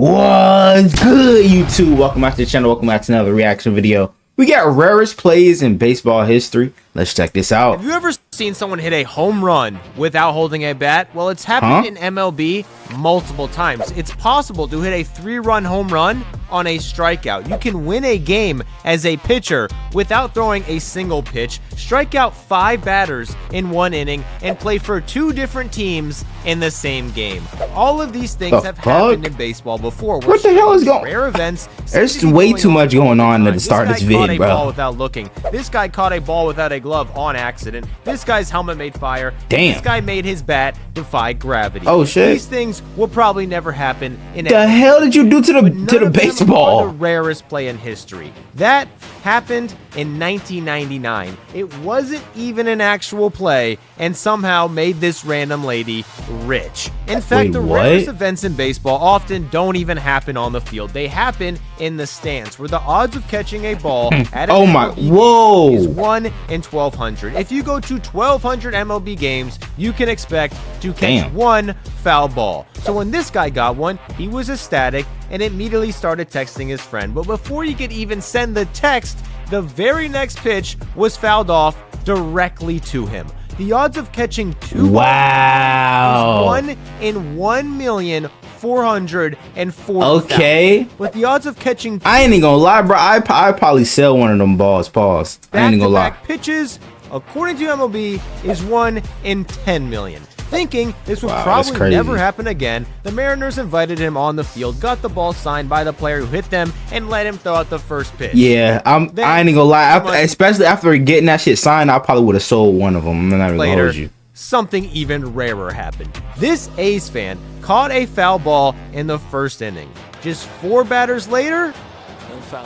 What's good, YouTube? Welcome back to the channel. Welcome back to another reaction video. We got rarest plays in baseball history. Let's check this out. Have you ever seen someone hit a home run without holding a bat? Well, it's happened in MLB multiple times. It's possible to hit a 3-run home run on a strikeout. You can win a game as a pitcher without throwing a single pitch, strike out 5 batters in 1 inning, and play for 2 different teams in the same game. All of these things have happened in baseball before. What the hell is going on? Rare events. There's way too much going on at the start of this vid, bro. Ball without looking. This guy caught a ball without a glove on accident. This guy's helmet made fire. Damn. This guy made his bat defy gravity. Oh shit. These things will probably never happen in the hell did you do to the baseball? The rarest play in history. That happened in 1999. It wasn't even an actual play and somehow made this random lady rich. In fact, the rarest events in baseball often don't even happen on the field. They happen in the stands, where the odds of catching a ball at an MLB game is 1 in 1,200. If you go to 1,200 MLB games, you can expect to catch 1 foul ball. So when this guy got one, he was ecstatic and immediately started texting his friend. But before he could even send the text, the very next pitch was fouled off directly to him. The odds of catching 2 is 1 in 1,440,000. Okay. With the odds of catching I ain't even gonna lie, bro. I probably sell one of them balls. Pause. I ain't even gonna lie. Pitches, according to MLB, is 1 in 10 million. Thinking this would probably never happen again, the Mariners invited him on the field, got the ball signed by the player who hit them, and let him throw out the first pitch. Yeah, I ain't gonna lie. Especially after getting that shit signed, I probably would have sold one of them. I'm not even gonna hold you. Something even rarer happened. This A's fan caught a foul ball in the first inning. Just 4 batters later,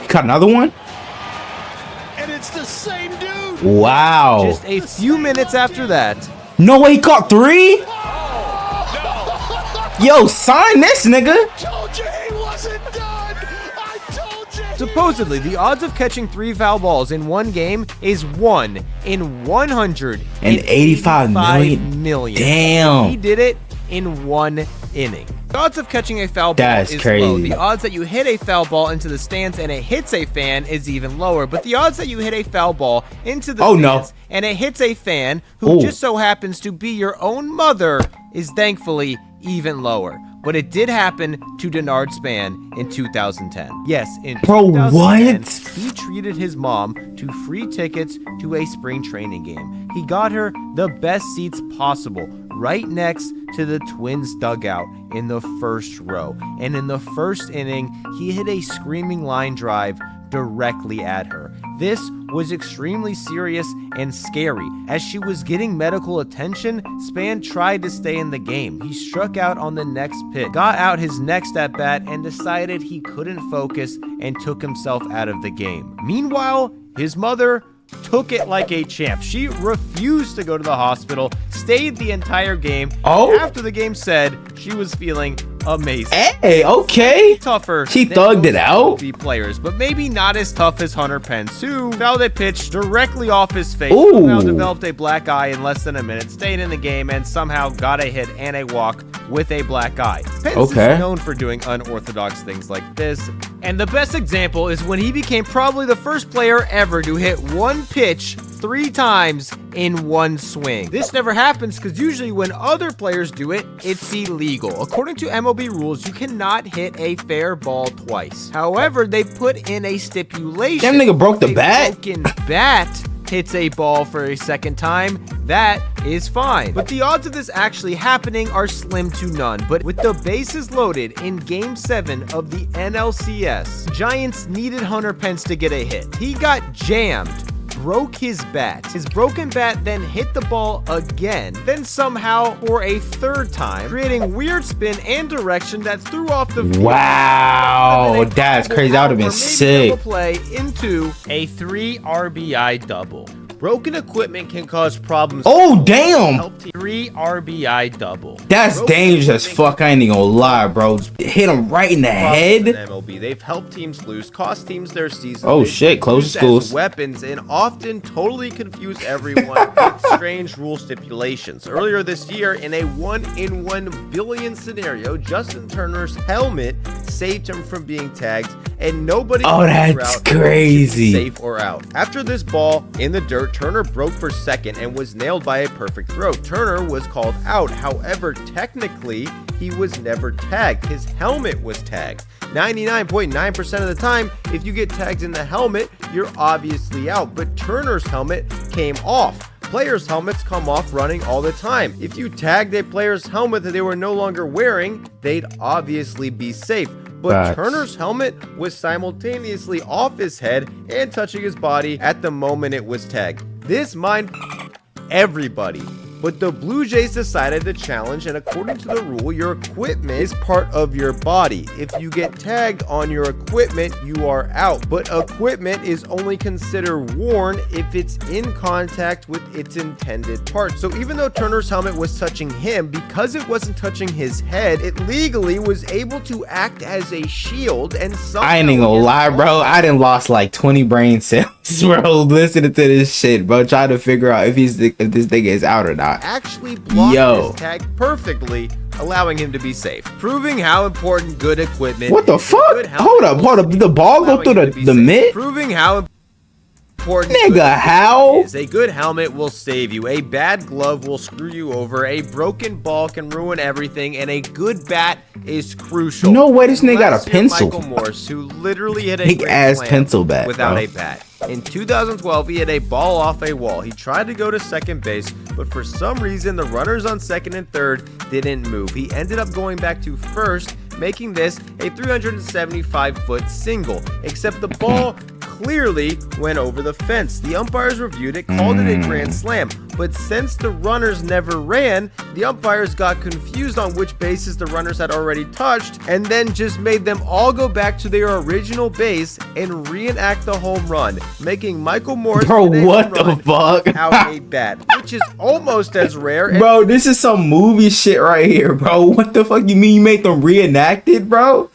he caught another one? And it's the same dude. Wow. Just a few minutes after that. No way, he caught 3? Yo, sign this, nigga. Told you he wasn't done. I told you. Supposedly, the odds of catching 3 foul balls in 1 game is 1 in 185 million. Damn. He did it in 1 inning. The odds of catching a foul ball is low. The odds that you hit a foul ball into the stands and it hits a fan is even lower. But the odds that you hit a foul ball into the stands and it hits a fan who just so happens to be your own mother is thankfully even lower. But it did happen to Denard Span in 2010. Yes, in 2010, he treated his mom to free tickets to a spring training game. He got her the best seats possible, right next to the Twins dugout in the first row. And in the first inning, he hit a screaming line drive directly at her. This was extremely serious and scary. As she was getting medical attention, Span tried to stay in the game. He struck out on the next pitch, got out his next at-bat, and decided he couldn't focus and took himself out of the game. Meanwhile, his mother took it like a champ. She refused to go to the hospital, stayed the entire game. After the game said she was feeling amazing. Hey, okay. Tougher. She thugged it out. Players, but maybe not as tough as Hunter Pence, who fouled a pitch directly off his face. Now developed a black eye in less than a minute, stayed in the game, and somehow got a hit and a walk with a black eye. Pence is known for doing unorthodox things like this. And the best example is when he became probably the first player ever to hit 1 pitch 3 times in 1 swing. This never happens because usually when other players do it, it's illegal. According to MLB rules, you cannot hit a fair ball twice. However, they put in a stipulation. That nigga broke the bat? Broken bat hits a ball for a second time, that is fine. But the odds of this actually happening are slim to none. But with the bases loaded in Game 7 of the NLCS, Giants needed Hunter Pence to get a hit. He got jammed, broke his bat. His broken bat then hit the ball again, then somehow for a 3rd time, creating weird spin and direction that threw off the field. Wow, that's crazy. That would have been sick. Play into a 3 RBI double. Broken equipment can cause problems. Oh, damn. 3 RBI double. That's dangerous as fuck. I ain't even gonna lie, bro. Hit him right in the head. MLB. They've helped teams lose, cost teams their season. Oh shit, close the schools. Weapons and often totally confuse everyone with strange rule stipulations. Earlier this year, in a 1 in 1 billion scenario, Justin Turner's helmet saved him from being tagged, and nobody could figure out crazy. Safe or out. After this ball in the dirt, Turner broke for second and was nailed by a perfect throw. Turner was called out. However, technically, he was never tagged. His helmet was tagged. 99.9% of the time, if you get tagged in the helmet, you're obviously out. But Turner's helmet came off. Players' helmets come off running all the time. If you tagged a player's helmet that they were no longer wearing, they'd obviously be safe. But Turner's helmet was simultaneously off his head and touching his body at the moment it was tagged. This mind everybody. But the Blue Jays decided to challenge, and according to the rule, your equipment is part of your body. If you get tagged on your equipment, you are out. But equipment is only considered worn if it's in contact with its intended part. So even though Turner's helmet was touching him, because it wasn't touching his head, it legally was able to act as a shield. And I ain't even gonna lie, bro. I done lost like 20 brain cells, bro, listening to this shit, bro, trying to figure out if this thing is out or not. Actually blocked his tag perfectly, allowing him to be safe, proving how important good equipment. What the fuck? Hold up. Did the ball go through the mitt? Proving how important. Nigga, how? Is a good helmet will save you. A bad glove will screw you over. A broken ball can ruin everything, and a good bat is crucial. No way, this nigga got a pencil. Michael Morse, who literally hit a big ass pencil bat without a bat. In 2012, he hit a ball off a wall. He tried to go to second base, but for some reason, the runners on second and third didn't move. He ended up going back to first, making this a 375-foot single, except the ball clearly went over the fence. The umpires reviewed it, called it a grand slam, but since the runners never ran, the umpires got confused on which bases the runners had already touched, and then just made them all go back to their original base and reenact the home run, making Michael Morse out a bat, which is almost as rare. Bro, this is some movie shit right here, bro. What the fuck you mean you make them reenact it, bro?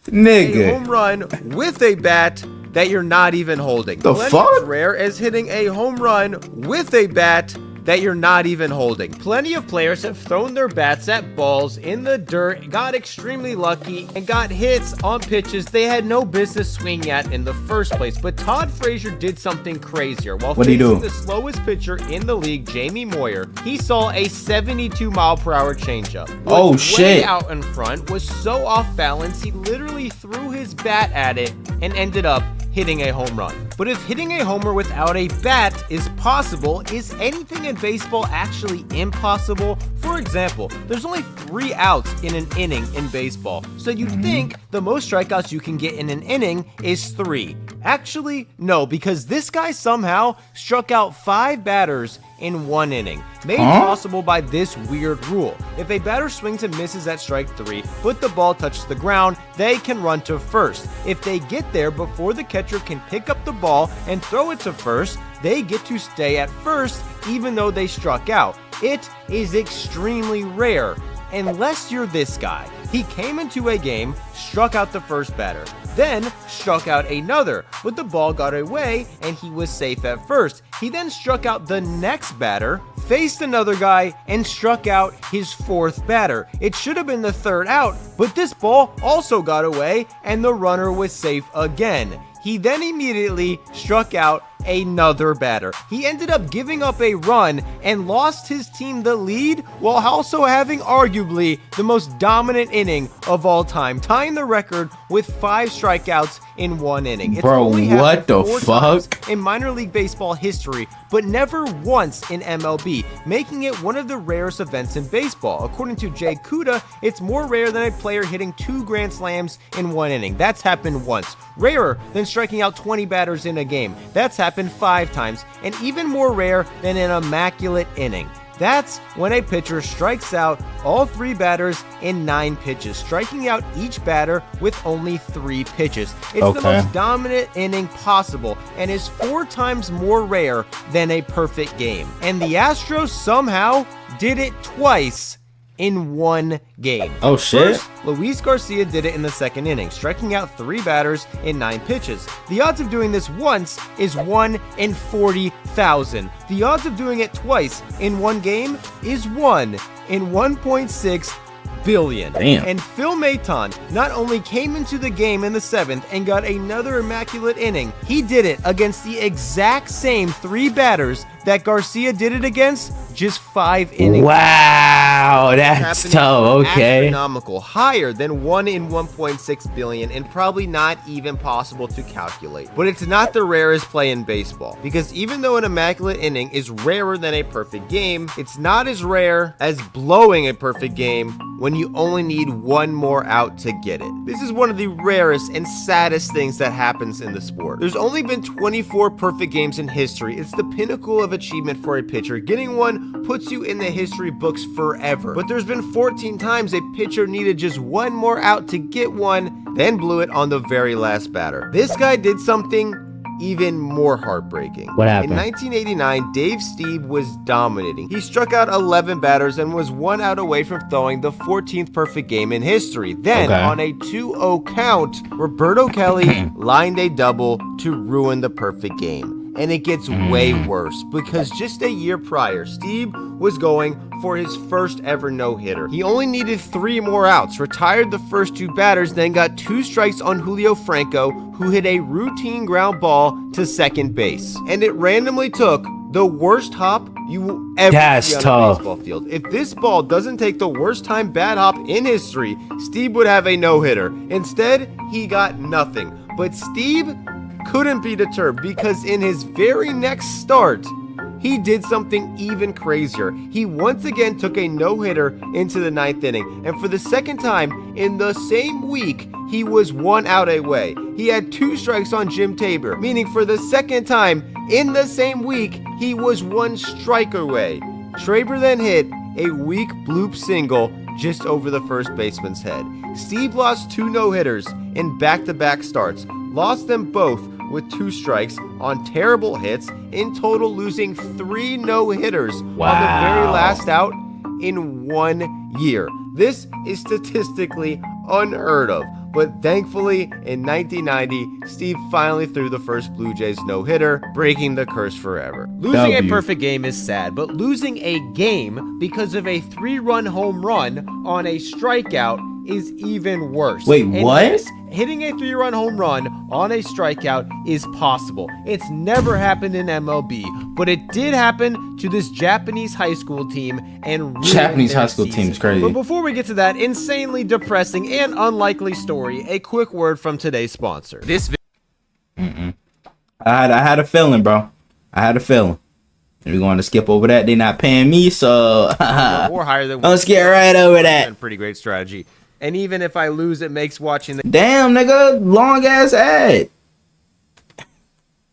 Nigga. A home run with a bat that you're not even holding. The fuck? As rare as hitting a home run with a bat that you're not even holding. Plenty of players have thrown their bats at balls in the dirt, got extremely lucky, and got hits on pitches they had no business swinging at in the first place. But Todd Frazier did something crazier. While facing the slowest pitcher in the league, Jamie Moyer, he saw a 72-mile-per-hour changeup. Oh shit! Way out in front, was so off balance, he literally threw his bat at it and ended up hitting a home run. But if hitting a homer without a bat is possible, is anything in baseball actually impossible? For example, there's only 3 outs in an inning in baseball, so you'd think the most strikeouts you can get in an inning is 3. Actually, no, because this guy somehow struck out 5 batters in 1 inning, made possible by this weird rule. If a batter swings and misses at strike 3, but the ball touches the ground, they can run to first. If they get there before the catcher can pick up the ball and throw it to first, they get to stay at first even though they struck out. It is extremely rare, unless you're this guy. He came into a game, struck out the first batter, then struck out another, but the ball got away and he was safe at first. He then struck out the next batter, faced another guy, and struck out his 4th batter. It should have been the 3rd out, but this ball also got away and the runner was safe again. He then immediately struck out another batter. He ended up giving up a run and lost his team the lead while also having arguably the most dominant inning of all time, tying the record with 5 strikeouts in 1 inning. It's Bro, only what the 4 fuck? times in minor league baseball history, but never once in MLB, making it one of the rarest events in baseball. According to Jay Kuda, it's more rare than a player hitting 2 grand slams in 1 inning. That's happened once. Rarer than striking out 20 batters in a game. That's happened 5 times, and even more rare than an immaculate inning. That's when a pitcher strikes out all 3 batters in 9 pitches, striking out each batter with only 3 pitches. It's the most dominant inning possible and is 4 times more rare than a perfect game. And the Astros somehow did it twice in 1 game. Oh shit. First, Luis Garcia did it in the 2nd inning, striking out 3 batters in 9 pitches. The odds of doing this once is 1 in 40,000. The odds of doing it twice in 1 game is 1 in 1.6 billion. Damn. And Phil Maton not only came into the game in the 7th and got another immaculate inning, he did it against the exact same 3 batters that Garcia did it against just 5 innings. Wow, that's tough. Okay. Astronomical, higher than 1 in 1.6 billion, and probably not even possible to calculate. But it's not the rarest play in baseball, because even though an immaculate inning is rarer than a perfect game, it's not as rare as blowing a perfect game when you only need 1 more out to get it. This is one of the rarest and saddest things that happens in the sport. There's only been 24 perfect games in history. It's the pinnacle of achievement for a pitcher. Getting one puts you in the history books forever. But there's been 14 times a pitcher needed just 1 more out to get one, then blew it on the very last batter. This guy did something even more heartbreaking. What happened? In 1989, Dave Stieb was dominating. He struck out 11 batters and was 1 out away from throwing the 14th perfect game in history. Then, on a 2-0 count, Roberto Kelly lined a double to ruin the perfect game. And it gets way worse, because just a year prior, Stieb was going for his first ever no-hitter. He only needed 3 more outs, retired the first 2 batters, then got 2 strikes on Julio Franco, who hit a routine ground ball to 2nd base. And it randomly took the worst hop you will ever see on a baseball field. If this ball doesn't take the worst time bad hop in history, Stieb would have a no-hitter. Instead, he got nothing. But Stieb couldn't be deterred, because in his very next start, he did something even crazier. He once again took a no-hitter into the 9th inning, and for the 2nd time in the same week, he was 1 out away. He had 2 strikes on Jim Tabor, meaning for the 2nd time in the same week, he was 1 strike away. Tabor then hit a weak bloop single just over the first baseman's head. Stieb lost 2 no-hitters in back-to-back starts, lost them both with 2 strikes on terrible hits, in total losing 3 no-hitters on the very last out in 1 year. This is statistically unheard of, but thankfully in 1990, Stieb finally threw the first Blue Jays no-hitter, breaking the curse forever. Losing a perfect game is sad, but losing a game because of a 3-run home run on a strikeout is even worse. Wait, what? Yes, hitting a 3-run home run on a strikeout is possible. It's never happened in MLB, but it did happen to this Japanese high school team, and Japanese high school team is crazy. But before we get to that insanely depressing and unlikely story, a quick word from today's sponsor. I had a feeling, bro. I had a feeling. We're going to skip over that. They're not paying me, so or higher than let's get right over that. Pretty great strategy. And even if I lose, it makes watching the damn nigga long ass ad.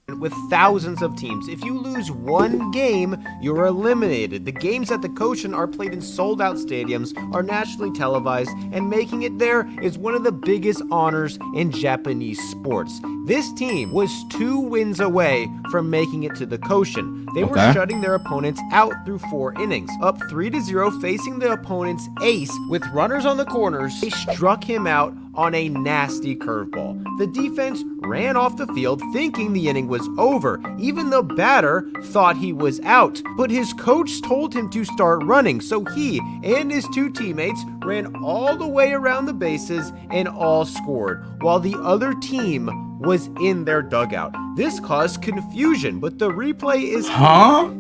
With thousands of teams, if you lose 1 game, you're eliminated. The games at the Koshin are played in sold-out stadiums, are nationally televised, and making it there is one of the biggest honors in Japanese sports. This team was 2 wins away from making it to the Koshin. They were shutting their opponents out through 4 innings. Up 3-0, facing the opponent's ace with runners on the corners, they struck him out on a nasty curveball. The defense ran off the field thinking the inning was over. Even the batter thought he was out, but his coach told him to start running, so he and his 2 teammates ran all the way around the bases and all scored, while the other team was in their dugout. This caused confusion, but the replay is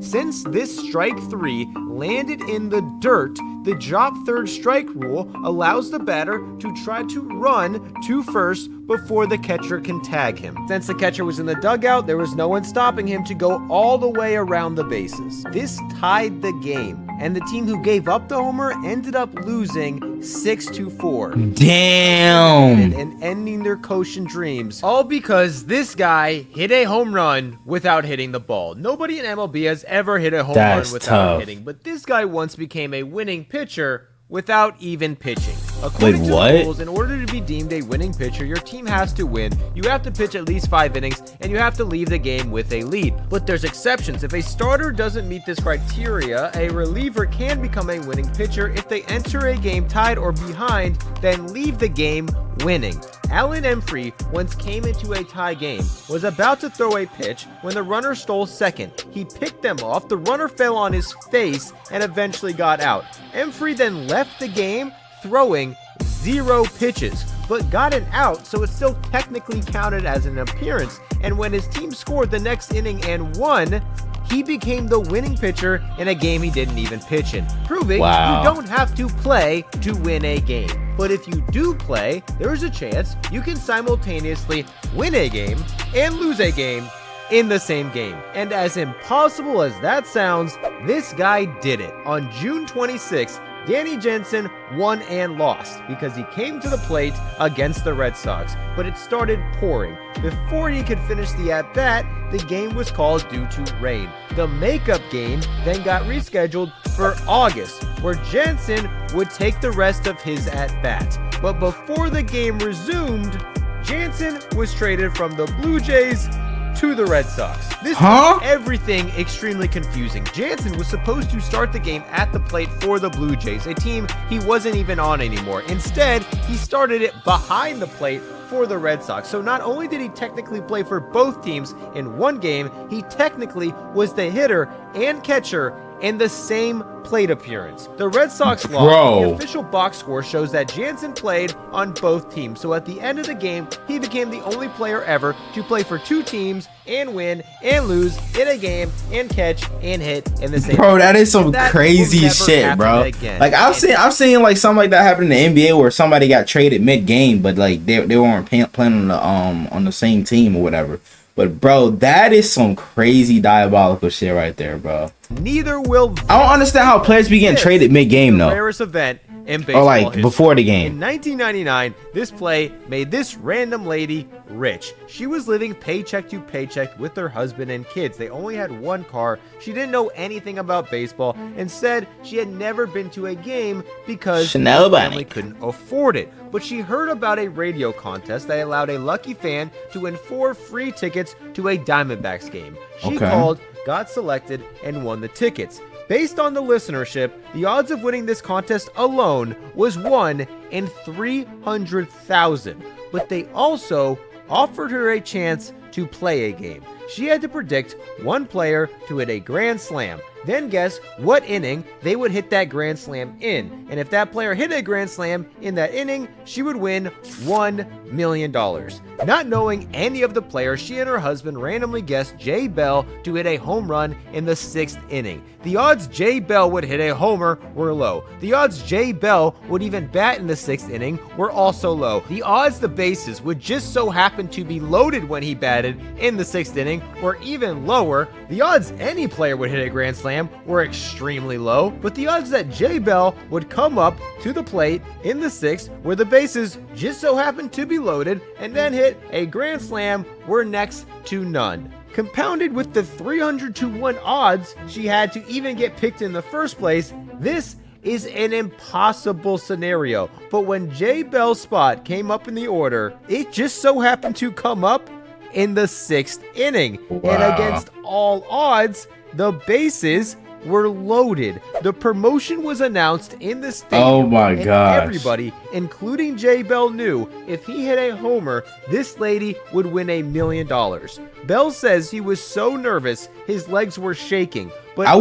since this strike 3 landed in the dirt, the drop 3rd strike rule allows the batter to try to run to first before the catcher can tag him. Since the catcher was in the dugout, there was no one stopping him to go all the way around the bases. This tied the game, and the team who gave up the homer ended up losing 6-4. Damn. And ending their Koshin dreams, albeit because this guy hit a home run without hitting the ball. Nobody in MLB has ever hit a home run without hitting, but this guy once became a winning pitcher without even pitching. According to the rules, in order to be deemed a winning pitcher, your team has to win. You have to pitch at least 5 innings, and you have to leave the game with a lead. But there's exceptions. If a starter doesn't meet this criteria, a reliever can become a winning pitcher if they enter a game tied or behind, then leave the game winning. Alan Emfrey once came into a tie game, was about to throw a pitch when the runner stole second. He picked them off, the runner fell on his face, and eventually got out. Emfrey then left the game throwing 0 pitches, but got an out, so it still technically counted as an appearance. And when his team scored the next inning and won, he became the winning pitcher in a game he didn't even pitch in, proving you don't have to play to win a game. But if you do play, there's a chance you can simultaneously win a game and lose a game in the same game. And as impossible as that sounds, this guy did it. On June 26th, Danny Jansen won and lost because he came to the plate against the Red Sox, but it started pouring. Before he could finish the at-bat, the game was called due to rain. The makeup game then got rescheduled for August, where Jansen would take the rest of his at-bat. But before the game resumed, Jansen was traded from the Blue Jays to the Red Sox. This made everything extremely confusing. Jansen was supposed to start the game at the plate for the Blue Jays, a team he wasn't even on anymore. Instead, he started it behind the plate for the Red Sox. So not only did he technically play for both teams in one game, he technically was the hitter and catcher in the same plate appearance. The Red Sox lost. The official box score shows that Jansen played on both teams. So at the end of the game, he became the only player ever to play for 2 teams and win and lose in a game and catch and hit in the same game. That is some crazy shit, bro. Like I've seen like something like that happen in the NBA where somebody got traded mid-game, but like they weren't playing on the same team or whatever. But bro, that is some crazy diabolical shit right there, bro. Neither will. I don't understand how players be getting traded mid-game though. Rarest event in baseball or like history. Before the game. In 1999, this play made this random lady rich. She was living paycheck to paycheck with her husband and kids. They only had 1 car. She didn't know anything about baseball and said she had never been to a game because her family couldn't afford it. But she heard about a radio contest that allowed a lucky fan to win 4 free tickets to a Diamondbacks game. She called, got selected, and won the tickets. Based on the listenership, the odds of winning this contest alone was 1 in 300,000. But they also offered her a chance to play a game. She had to predict 1 player to hit a grand slam, then guess what inning they would hit that grand slam in. And if that player hit a grand slam in that inning, she would win $1 million. Not knowing any of the players, she and her husband randomly guessed Jay Bell to hit a home run in the 6th inning. The odds Jay Bell would hit a homer were low. The odds Jay Bell would even bat in the 6th inning were also low. The odds the bases would just so happen to be loaded when he batted in the 6th inning were even lower. The odds any player would hit a grand slam were extremely low, but the odds that Jay Bell would come up to the plate in the 6th where the bases just so happened to be loaded and then hit a grand slam were next to none. Compounded with the 300-1 odds she had to even get picked in the first place, this is an impossible scenario. But when Jay Bell's spot came up in the order, it just so happened to come up in the 6th inning. And against all odds, the bases were loaded. The promotion was announced in the stadium. Oh my gosh. Everybody, including Jay Bell, knew if he hit a homer, this lady would win $1 million. Bell says he was so nervous, his legs were shaking. But I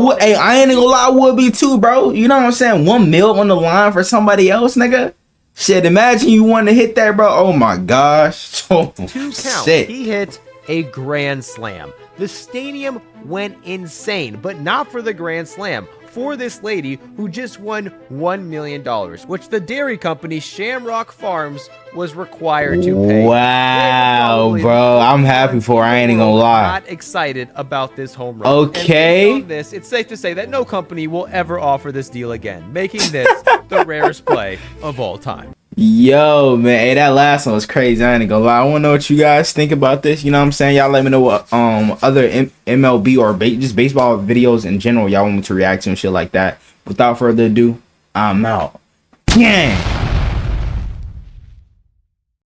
ain't gonna lie, I would be too, bro. You know what I'm saying? $1 million on the line for somebody else, nigga. Shit, imagine you want to hit that, bro. Oh my gosh. Oh, 2 count. Shit. He hit a grand slam. The stadium went insane, but not for the grand slam. For this lady who just won $1 million, which the dairy company Shamrock Farms was required to pay. Wow, bro. I'm happy for her. I ain't gonna lie. Not excited about this home run. Okay. And based on this, it's safe to say that no company will ever offer this deal again, making this the rarest play of all time. Yo, man, hey, that last one was crazy. I ain't gonna lie. I wanna know what you guys think about this. You know what I'm saying? Y'all let me know what other MLB or just baseball videos in general y'all want me to react to and shit like that. Without further ado, I'm out. Yeah.